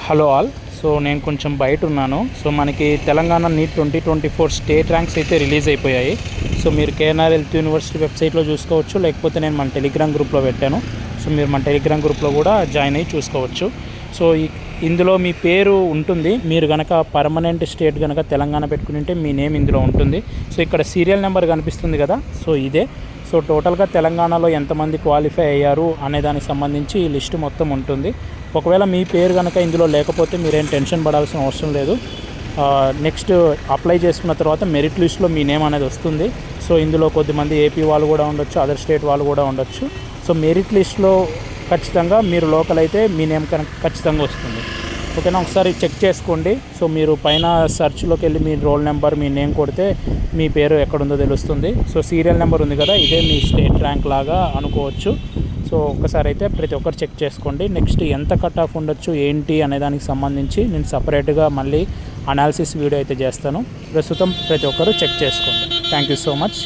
Hello all. So నేను కొంచెం బయట ఉన్నాను. సో మనకి తెలంగాణ నీట్ 2024 స్టేట్ ర్యాంక్స్ అయితే రిలీజ్ అయిపోయాయి. సో మీరు కేఎన్ఆర్ హెల్త్ యూనివర్సిటీ వెబ్సైట్లో చూసుకోవచ్చు, లేకపోతే నేను మన టెలిగ్రామ్ గ్రూప్లో పెట్టాను. సో మీరు మన టెలిగ్రామ్ గ్రూప్లో కూడా జాయిన్ అయ్యి చూసుకోవచ్చు. సో ఇందులో మీ పేరు ఉంటుంది. మీరు కనుక పర్మనెంట్ స్టేట్ కనుక తెలంగాణ పెట్టుకుని ఉంటే మీ నేమ్ ఇందులో ఉంటుంది. సో ఇక్కడ సీరియల్ నెంబర్ కనిపిస్తుంది కదా, సో ఇదే. సో టోటల్గా తెలంగాణలో ఎంతమంది క్వాలిఫై అయ్యారు అనే దానికి సంబంధించి ఈ లిస్టు మొత్తం ఉంటుంది. ఒకవేళ మీ పేరు కనుక ఇందులో లేకపోతే మీరేం టెన్షన్ పడాల్సిన అవసరం లేదు. నెక్స్ట్ అప్లై చేసుకున్న తర్వాత మెరిట్ లిస్ట్లో మీ నేమ్ అనేది వస్తుంది. సో ఇందులో కొద్దిమంది ఏపీ వాళ్ళు కూడా ఉండొచ్చు, అదర్ స్టేట్ వాళ్ళు కూడా ఉండొచ్చు. సో మెరిట్ లిస్ట్లో ఖచ్చితంగా మీరు లోకల్ అయితే మీ నేమ్ ఖచ్చితంగా వస్తుంది. ఓకేనా, ఒకసారి చెక్ చేసుకోండి. సో మీరు పైన సెర్చ్లోకి వెళ్ళి మీ రోల్ నెంబర్, మీ నేమ్ కొడితే మీ పేరు ఎక్కడుందో తెలుస్తుంది. సో సీరియల్ నెంబర్ ఉంది కదా, ఇదే మీ స్టేట్ ర్యాంక్ లాగా అనుకోవచ్చు. సో ఒక్కసారి అయితే ప్రతి ఒక్కరు చెక్ చేసుకోండి. నెక్స్ట్ ఎంత కట్ ఆఫ్ ఉండొచ్చు ఏంటి అనే దానికి సంబంధించి నేను సపరేట్గా మళ్ళీ అనాలిసిస్ వీడియో అయితే చేస్తాను. ప్రస్తుతం ప్రతి ఒక్కరు చెక్ చేసుకోండి. Thank you so much.